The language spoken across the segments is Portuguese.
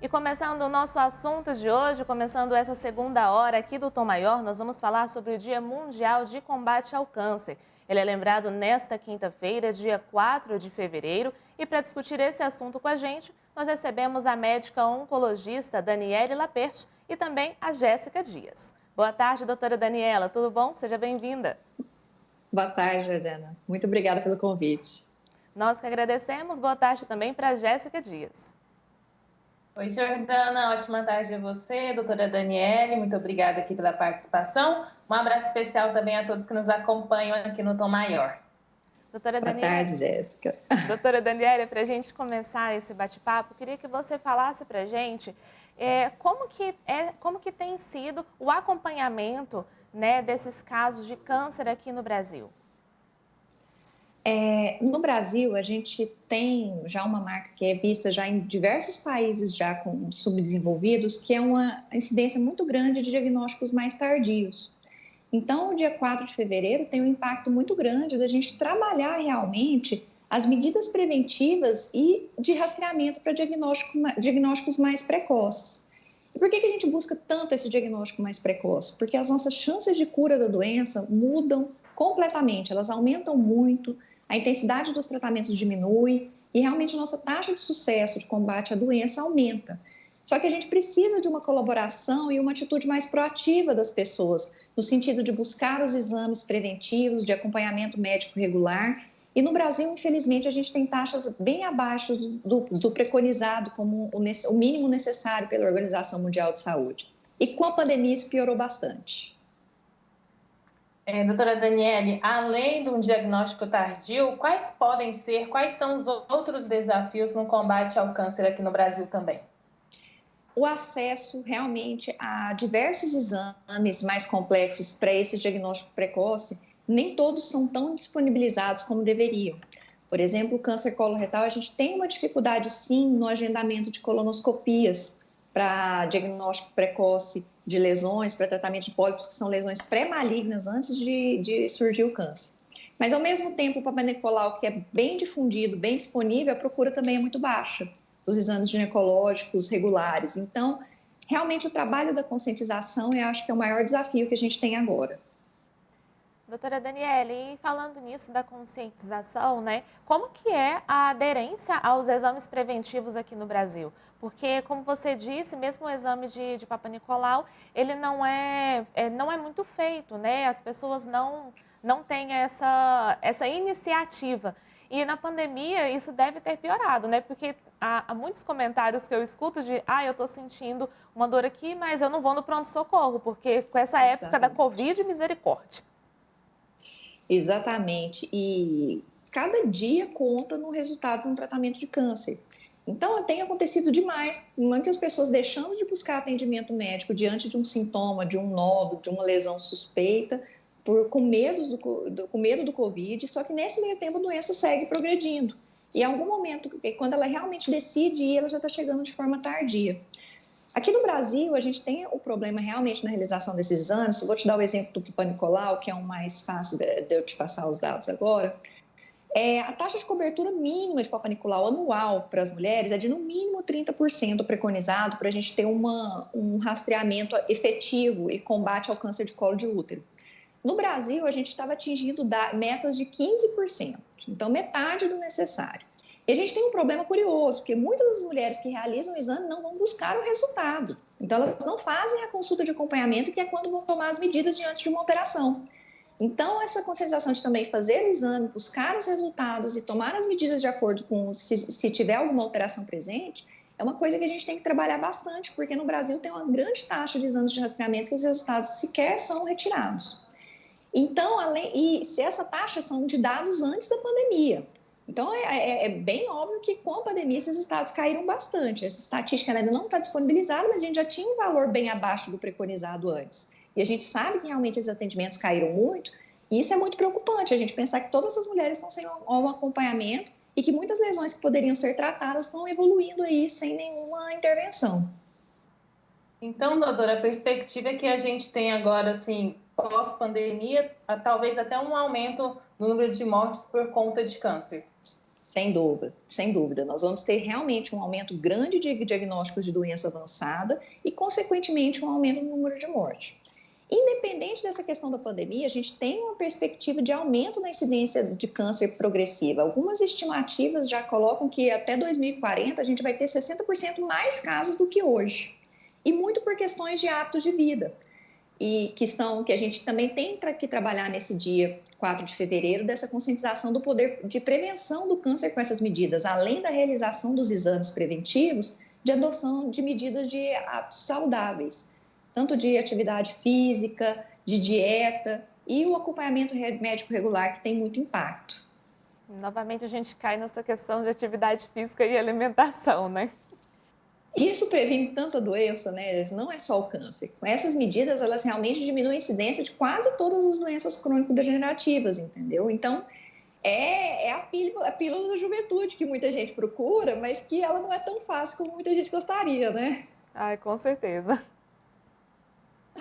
E começando o nosso assunto de hoje, começando essa segunda hora aqui do Tom Maior, nós vamos falar sobre o Dia Mundial de Combate ao Câncer. Ele é lembrado nesta quinta-feira, dia 4 de fevereiro, e para discutir esse assunto com a gente, nós recebemos a médica oncologista Daniele Laperte e também a Jéssica Dias. Boa tarde, doutora Daniela, tudo bom? Seja bem-vinda. Boa tarde, Jordana. Muito obrigada pelo convite. Nós que agradecemos. Boa tarde também para a Jéssica Dias. Oi, Jordana, ótima tarde a você, doutora Daniele, muito obrigada aqui pela participação. Um abraço especial também a todos que nos acompanham aqui no Tom Maior. Boa tarde, Jéssica. Doutora Daniele, para a gente começar esse bate-papo, queria que você falasse para a gente como que tem sido o acompanhamento, né, desses casos de câncer aqui no Brasil. No Brasil, a gente tem já uma marca que é vista já em diversos países já com subdesenvolvidos, que é uma incidência muito grande de diagnósticos mais tardios. Então, o dia 4 de fevereiro tem um impacto muito grande da gente trabalhar realmente as medidas preventivas e de rastreamento para diagnósticos mais precoces. E por que a gente busca tanto esse diagnóstico mais precoce? Porque as nossas chances de cura da doença mudam completamente, elas aumentam muito, a intensidade dos tratamentos diminui e realmente a nossa taxa de sucesso de combate à doença aumenta. Só que a gente precisa de uma colaboração e uma atitude mais proativa das pessoas, no sentido de buscar os exames preventivos, de acompanhamento médico regular. E no Brasil, infelizmente, a gente tem taxas bem abaixo do preconizado como o mínimo necessário pela Organização Mundial de Saúde. E com a pandemia isso piorou bastante. Doutora Daniele, além de um diagnóstico tardio, quais são os outros desafios no combate ao câncer aqui no Brasil também? O acesso realmente a diversos exames mais complexos para esse diagnóstico precoce, nem todos são tão disponibilizados como deveriam. Por exemplo, o câncer coloretal, a gente tem uma dificuldade sim no agendamento de colonoscopias para diagnóstico precoce de lesões, para tratamento de pólipos, que são lesões pré-malignas antes de surgir o câncer. Mas, ao mesmo tempo, o Papa Nicolau, que é bem difundido, bem disponível, a procura também é muito baixa dos exames ginecológicos regulares. Então, realmente, o trabalho da conscientização, eu acho que é o maior desafio que a gente tem agora. Doutora Daniele, e falando nisso da conscientização, né, como que é a aderência aos exames preventivos aqui no Brasil? Porque, como você disse, mesmo o exame de Papa Nicolau, ele não é muito feito, né? As pessoas não têm essa iniciativa. E na pandemia isso deve ter piorado, né? Porque há muitos comentários que eu escuto de eu estou sentindo uma dor aqui, mas eu não vou no pronto-socorro, porque com essa época da Covid, misericórdia. Exatamente, e cada dia conta no resultado de um tratamento de câncer. Então, tem acontecido demais, muitas pessoas deixando de buscar atendimento médico diante de um sintoma, de um nódulo, de uma lesão suspeita, com medo do Covid, só que nesse meio tempo a doença segue progredindo. E em algum momento, quando ela realmente decide ir, ela já está chegando de forma tardia. Aqui no Brasil, a gente tem o problema realmente na realização desses exames. Eu vou te dar o exemplo do Papa Nicolau, que é o mais fácil de eu te passar os dados agora. A taxa de cobertura mínima de Papa Nicolau anual para as mulheres é de no mínimo 30% preconizado para a gente ter um rastreamento efetivo e combate ao câncer de colo de útero. No Brasil, a gente estava atingindo metas de 15%, então metade do necessário. E a gente tem um problema curioso, porque muitas das mulheres que realizam o exame não vão buscar o resultado. Então, elas não fazem a consulta de acompanhamento, que é quando vão tomar as medidas diante de uma alteração. Então, essa conscientização de também fazer o exame, buscar os resultados e tomar as medidas de acordo com se tiver alguma alteração presente, é uma coisa que a gente tem que trabalhar bastante, porque no Brasil tem uma grande taxa de exames de rastreamento que os resultados sequer são retirados. Então, se essa taxa são de dados antes da pandemia. Então, é bem óbvio que com a pandemia esses resultados caíram bastante. Essa estatística ainda não está disponibilizada, mas a gente já tinha um valor bem abaixo do preconizado antes. E a gente sabe que realmente esses atendimentos caíram muito, e isso é muito preocupante, a gente pensar que todas essas mulheres estão sem um acompanhamento e que muitas lesões que poderiam ser tratadas estão evoluindo aí sem nenhuma intervenção. Então, doutora, a perspectiva é que a gente tem agora, assim, pós-pandemia, talvez até um aumento no número de mortes por conta de câncer. Sem dúvida, sem dúvida. Nós vamos ter realmente um aumento grande de diagnósticos de doença avançada e, consequentemente, um aumento no número de mortes. Independente dessa questão da pandemia, a gente tem uma perspectiva de aumento na incidência de câncer progressiva. Algumas estimativas já colocam que até 2040 a gente vai ter 60% mais casos do que hoje. E muito por questões de hábitos de vida. E que a gente também tem que trabalhar nesse dia 4 de fevereiro, dessa conscientização do poder de prevenção do câncer com essas medidas, além da realização dos exames preventivos, de adoção de medidas de hábitos saudáveis, tanto de atividade física, de dieta e o acompanhamento médico regular, que tem muito impacto. Novamente a gente cai nessa questão de atividade física e alimentação, né? Isso previne tanta doença, né? Não é só o câncer. Com essas medidas, elas realmente diminuem a incidência de quase todas as doenças crônico-degenerativas, entendeu? Então, é a pílula da juventude que muita gente procura, mas que ela não é tão fácil como muita gente gostaria, né? Ai, com certeza.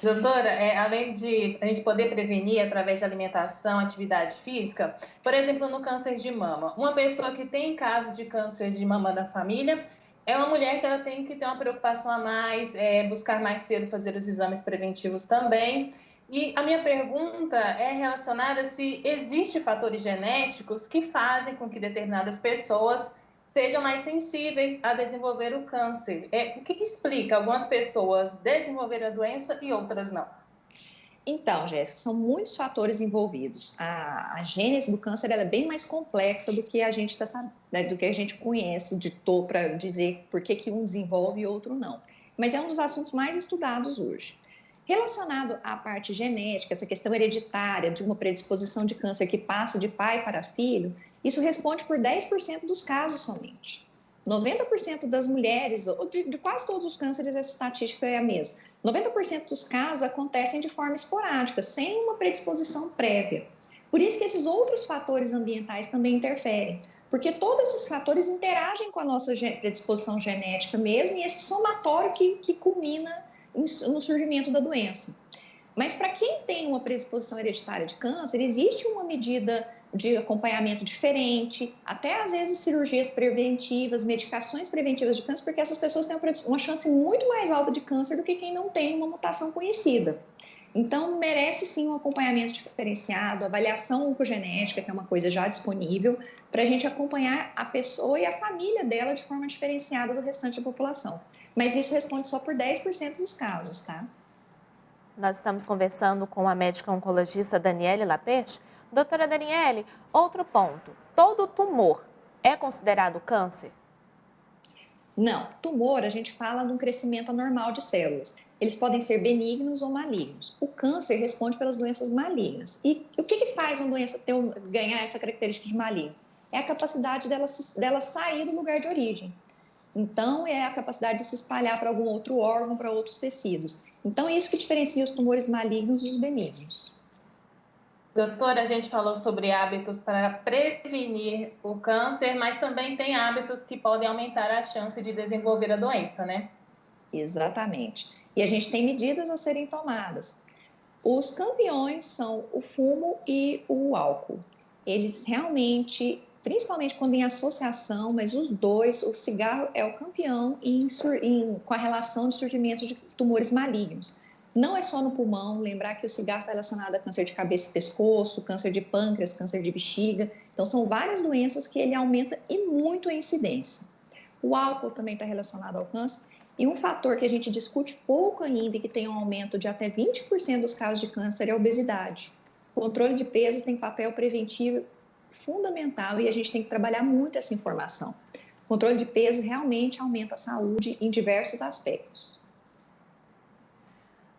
Doutora, além de a gente poder prevenir através de alimentação, atividade física, por exemplo, no câncer de mama, uma pessoa que tem caso de câncer de mama na família é uma mulher que ela tem que ter uma preocupação a mais, buscar mais cedo fazer os exames preventivos também. E a minha pergunta é relacionada se existem fatores genéticos que fazem com que determinadas pessoas sejam mais sensíveis a desenvolver o câncer. O que explica algumas pessoas desenvolverem a doença e outras não? Então, Jéssica, são muitos fatores envolvidos. A gênese do câncer ela é bem mais complexa do que a gente do que a gente conhece para dizer por que um desenvolve e outro não. Mas é um dos assuntos mais estudados hoje. Relacionado à parte genética, essa questão hereditária de uma predisposição de câncer que passa de pai para filho, isso responde por 10% dos casos somente. 90% das mulheres, ou de quase todos os cânceres, essa estatística é a mesma. 90% dos casos acontecem de forma esporádica, sem uma predisposição prévia. Por isso que esses outros fatores ambientais também interferem, porque todos esses fatores interagem com a nossa predisposição genética mesmo, e esse somatório que culmina no surgimento da doença. Mas para quem tem uma predisposição hereditária de câncer, existe uma medida de acompanhamento diferente, até às vezes cirurgias preventivas, medicações preventivas de câncer, porque essas pessoas têm uma chance muito mais alta de câncer do que quem não tem uma mutação conhecida. Então, merece sim um acompanhamento diferenciado, avaliação oncogenética, que é uma coisa já disponível, para a gente acompanhar a pessoa e a família dela de forma diferenciada do restante da população. Mas isso responde só por 10% dos casos, tá? Nós estamos conversando com a médica oncologista Daniele Laperte. Doutora Daniele, outro ponto. Todo tumor é considerado câncer? Não. Tumor, a gente fala de um crescimento anormal de células. Eles podem ser benignos ou malignos. O câncer responde pelas doenças malignas. E o que faz uma doença ganhar essa característica de maligno? É a capacidade dela sair do lugar de origem. Então, é a capacidade de se espalhar para algum outro órgão, para outros tecidos. Então, é isso que diferencia os tumores malignos dos benignos. Doutora, a gente falou sobre hábitos para prevenir o câncer, mas também tem hábitos que podem aumentar a chance de desenvolver a doença, né? Exatamente. E a gente tem medidas a serem tomadas. Os campeões são o fumo e o álcool. Eles realmente, principalmente quando em associação, mas os dois, o cigarro é o campeão com a relação de surgimento de tumores malignos. Não é só no pulmão, lembrar que o cigarro está relacionado a câncer de cabeça e pescoço, câncer de pâncreas, câncer de bexiga. Então, são várias doenças que ele aumenta e muito a incidência. O álcool também está relacionado ao câncer. E um fator que a gente discute pouco ainda e que tem um aumento de até 20% dos casos de câncer é a obesidade. O controle de peso tem papel preventivo fundamental e a gente tem que trabalhar muito essa informação. O controle de peso realmente aumenta a saúde em diversos aspectos.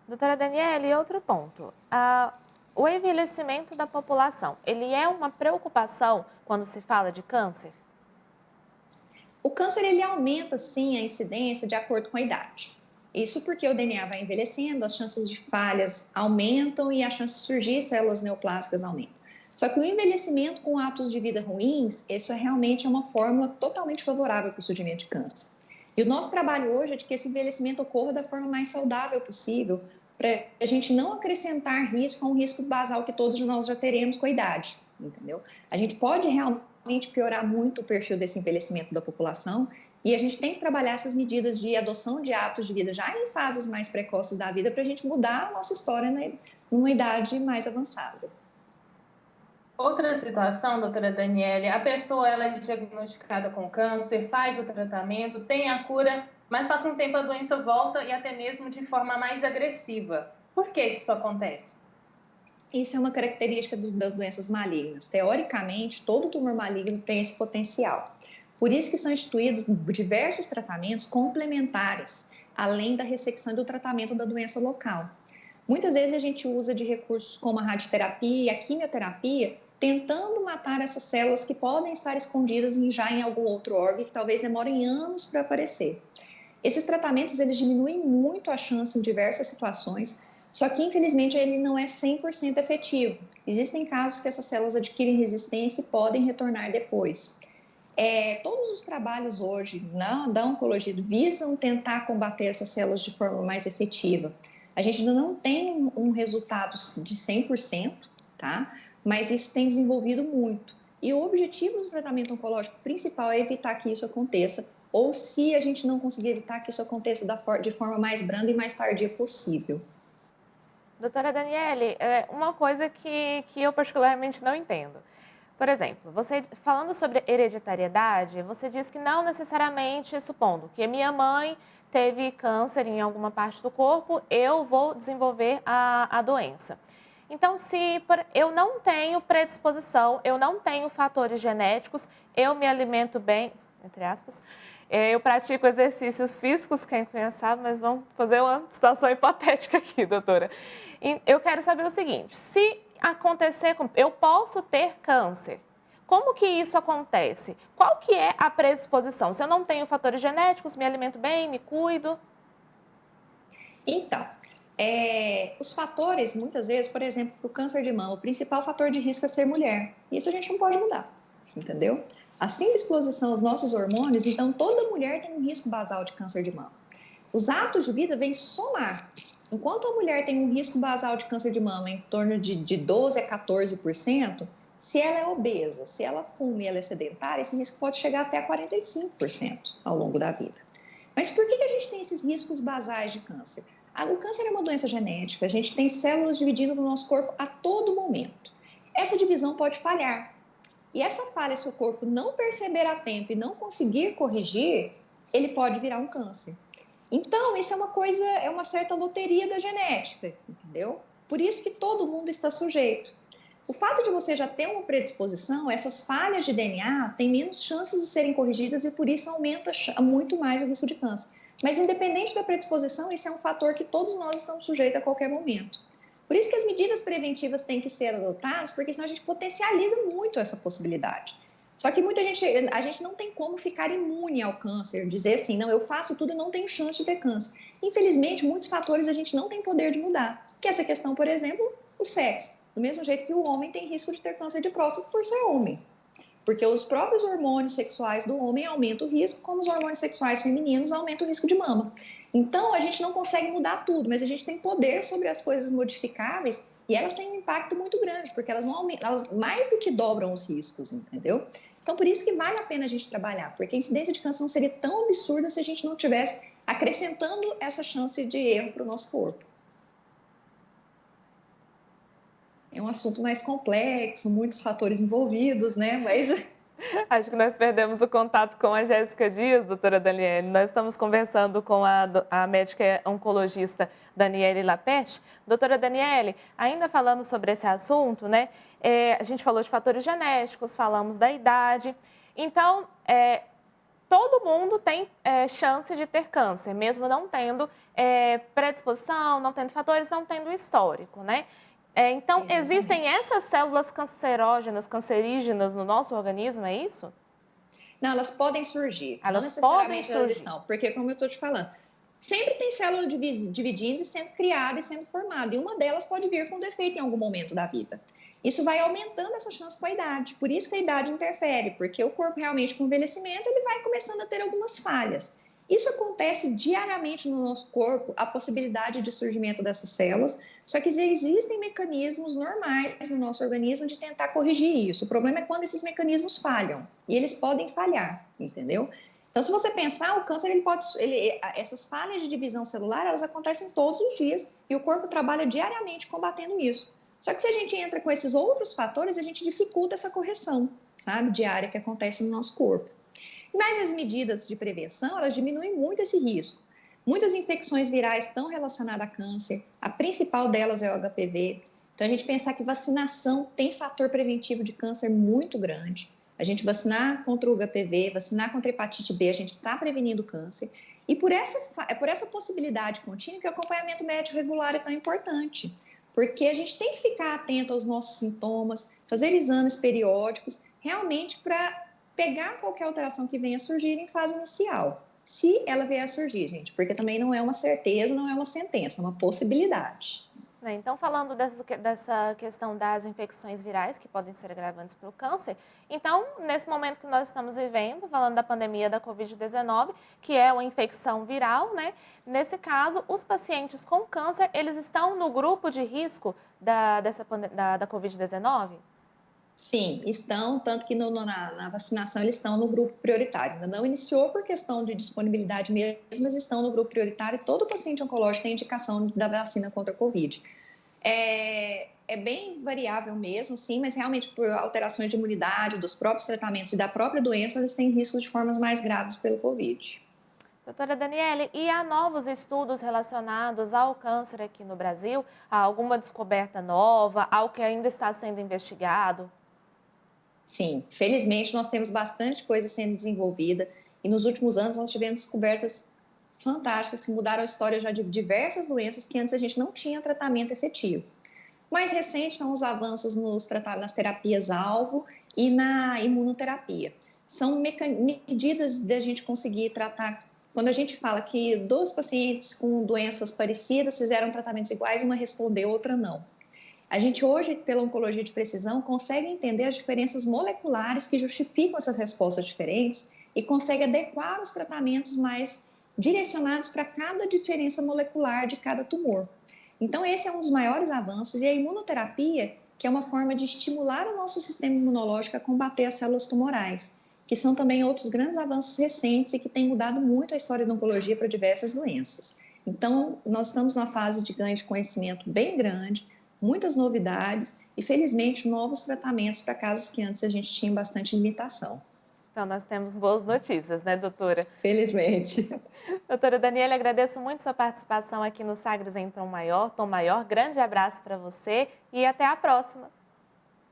Doutora Daniele, outro ponto. O envelhecimento da população, ele é uma preocupação quando se fala de câncer? O câncer, ele aumenta, sim, a incidência de acordo com a idade. Isso porque o DNA vai envelhecendo, as chances de falhas aumentam e a chance de surgir células neoplásicas aumenta. Só que o envelhecimento com hábitos de vida ruins, isso realmente é uma fórmula totalmente favorável para o surgimento de câncer. E o nosso trabalho hoje é de que esse envelhecimento ocorra da forma mais saudável possível, para a gente não acrescentar risco a um risco basal que todos nós já teremos com a idade, entendeu? A gente pode realmente realmente piorar muito o perfil desse envelhecimento da população. E a gente tem que trabalhar essas medidas de adoção de hábitos de vida já em fases mais precoces da vida para a gente mudar a nossa história, né, numa idade mais avançada. Outra situação, doutora Daniele, a pessoa ela é diagnosticada com câncer, faz o tratamento, tem a cura, mas passa um tempo a doença volta e até mesmo de forma mais agressiva. Por que isso acontece? Isso é uma característica das doenças malignas. Teoricamente, todo tumor maligno tem esse potencial. Por isso que são instituídos diversos tratamentos complementares, além da ressecção e do tratamento da doença local. Muitas vezes a gente usa de recursos como a radioterapia e a quimioterapia, tentando matar essas células que podem estar escondidas já em algum outro órgão que talvez demorem anos para aparecer. Esses tratamentos eles diminuem muito a chance em diversas situações, só que infelizmente ele não é 100% efetivo. Existem casos que essas células adquirem resistência e podem retornar depois. Todos os trabalhos hoje da oncologia visam tentar combater essas células de forma mais efetiva. A gente ainda não tem um resultado de 100%, tá? Mas isso tem desenvolvido muito. E o objetivo do tratamento oncológico principal é evitar que isso aconteça, ou se a gente não conseguir evitar que isso aconteça de forma mais branda e mais tardia possível. Doutora Daniele, uma coisa que eu particularmente não entendo. Por exemplo, você falando sobre hereditariedade, você diz que não necessariamente, supondo que a minha mãe teve câncer em alguma parte do corpo, eu vou desenvolver a doença. Então, se eu não tenho predisposição, eu não tenho fatores genéticos, eu me alimento bem, entre aspas, eu pratico exercícios físicos, quem sabe, mas vamos fazer uma situação hipotética aqui, doutora. Eu quero saber o seguinte, se acontecer, eu posso ter câncer, como que isso acontece? Qual que é a predisposição? Se eu não tenho fatores genéticos, me alimento bem, me cuido? Então, os fatores, muitas vezes, por exemplo, para o câncer de mama, o principal fator de risco é ser mulher. Isso a gente não pode mudar, entendeu? Assim, a exposição aos nossos hormônios, então toda mulher tem um risco basal de câncer de mama. Os hábitos de vida vêm somar. Enquanto a mulher tem um risco basal de câncer de mama em torno de 12% a 14%, se ela é obesa, se ela fuma e ela é sedentária, esse risco pode chegar até 45% ao longo da vida. Mas por que a gente tem esses riscos basais de câncer? O câncer é uma doença genética, a gente tem células dividindo no nosso corpo a todo momento. Essa divisão pode falhar. E essa falha, se o corpo não perceber a tempo e não conseguir corrigir, ele pode virar um câncer. Então, isso é uma certa loteria da genética, entendeu? Por isso que todo mundo está sujeito. O fato de você já ter uma predisposição, essas falhas de DNA têm menos chances de serem corrigidas e por isso aumenta muito mais o risco de câncer. Mas independente da predisposição, isso é um fator que todos nós estamos sujeitos a qualquer momento. Por isso que as medidas preventivas têm que ser adotadas, porque senão a gente potencializa muito essa possibilidade. Só que a gente não tem como ficar imune ao câncer, dizer assim, não, eu faço tudo e não tenho chance de ter câncer. Infelizmente, muitos fatores a gente não tem poder de mudar. Que essa questão, por exemplo, o sexo. Do mesmo jeito que o homem tem risco de ter câncer de próstata por ser homem. Porque os próprios hormônios sexuais do homem aumentam o risco, como os hormônios sexuais femininos aumentam o risco de mama. Então, a gente não consegue mudar tudo, mas a gente tem poder sobre as coisas modificáveis e elas têm um impacto muito grande, porque elas mais do que dobram os riscos, entendeu? Então, por isso que vale a pena a gente trabalhar, porque a incidência de câncer não seria tão absurda se a gente não tivesse acrescentando essa chance de erro para o nosso corpo. É um assunto mais complexo, muitos fatores envolvidos, né? Mas acho que nós perdemos o contato com a Jéssica Dias, doutora Daniele. Nós estamos conversando com a médica oncologista Daniele Lapete. Doutora Daniele, ainda falando sobre esse assunto, né? A gente falou de fatores genéticos, falamos da idade. Então, todo mundo tem chance de ter câncer, mesmo não tendo predisposição, não tendo fatores, não tendo histórico, né? Então, existem essas células cancerógenas, cancerígenas no nosso organismo, é isso? Não, elas podem surgir. Elas não necessariamente podem elas surgir. estão, porque como eu estou te falando, sempre tem célula dividindo e sendo criada e sendo formada, e uma delas pode vir com defeito em algum momento da vida. Isso vai aumentando essa chance com a idade, por isso que a idade interfere, porque o corpo realmente com o envelhecimento ele vai começando a ter algumas falhas. Isso acontece diariamente no nosso corpo, a possibilidade de surgimento dessas células, só que existem mecanismos normais no nosso organismo de tentar corrigir isso. O problema é quando esses mecanismos falham, e eles podem falhar, entendeu? Então, se você pensar, o câncer, essas falhas de divisão celular, elas acontecem todos os dias, e o corpo trabalha diariamente combatendo isso. Só que se a gente entra com esses outros fatores, a gente dificulta essa correção, sabe, diária que acontece no nosso corpo. Mas as medidas de prevenção, elas diminuem muito esse risco. Muitas infecções virais estão relacionadas a câncer, a principal delas é o HPV. Então, a gente pensar que vacinação tem fator preventivo de câncer muito grande. A gente vacinar contra o HPV, vacinar contra a hepatite B, a gente está prevenindo câncer. E é por essa possibilidade contínua que o acompanhamento médico regular é tão importante. Porque a gente tem que ficar atento aos nossos sintomas, fazer exames periódicos, realmente para pegar qualquer alteração que venha a surgir em fase inicial, se ela vier a surgir, gente, porque também não é uma certeza, não é uma sentença, é uma possibilidade. Então, falando dessa questão das infecções virais, que podem ser agravantes para o câncer, então, nesse momento que nós estamos vivendo, falando da pandemia da Covid-19, que é uma infecção viral, né? Nesse caso, os pacientes com câncer, eles estão no grupo de risco da Covid-19? Sim, estão, tanto que na vacinação eles estão no grupo prioritário. Ainda não iniciou por questão de disponibilidade mesmo, mas estão no grupo prioritário e todo paciente oncológico tem indicação da vacina contra a Covid. É bem variável mesmo, sim, mas realmente por alterações de imunidade, dos próprios tratamentos e da própria doença, eles têm risco de formas mais graves pelo Covid. Doutora Daniele, e há novos estudos relacionados ao câncer aqui no Brasil? Há alguma descoberta nova, algo que ainda está sendo investigado? Sim, felizmente nós temos bastante coisa sendo desenvolvida e nos últimos anos nós tivemos descobertas fantásticas que mudaram a história já de diversas doenças que antes a gente não tinha tratamento efetivo. Mais recente são os avanços nas terapias-alvo e na imunoterapia. São medidas de a gente conseguir tratar. Quando a gente fala que 2 pacientes com doenças parecidas fizeram tratamentos iguais, uma respondeu, outra não. A gente hoje, pela oncologia de precisão, consegue entender as diferenças moleculares que justificam essas respostas diferentes e consegue adequar os tratamentos mais direcionados para cada diferença molecular de cada tumor. Então, esse é um dos maiores avanços. E a imunoterapia, que é uma forma de estimular o nosso sistema imunológico a combater as células tumorais, que são também outros grandes avanços recentes e que têm mudado muito a história da oncologia para diversas doenças. Então, nós estamos numa fase de ganho de conhecimento bem grande, muitas novidades e, felizmente, novos tratamentos para casos que antes a gente tinha bastante limitação. Então, nós temos boas notícias, né, doutora? Felizmente. Doutora Daniele, agradeço muito sua participação aqui no Sagres em Tom Maior. Grande abraço para você e até a próxima.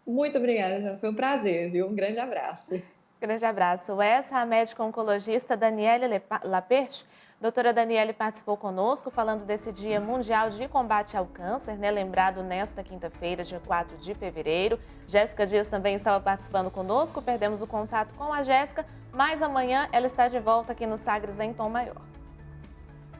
Muito obrigada, foi um prazer, viu? Um grande abraço. Grande abraço. Essa é a médica oncologista Daniele Laperte. Doutora Daniele participou conosco falando desse Dia Mundial de Combate ao Câncer, né? Lembrado nesta quinta-feira, dia 4 de fevereiro. Jéssica Dias também estava participando conosco, perdemos o contato com a Jéssica, mas amanhã ela está de volta aqui no Sagres em Tom Maior.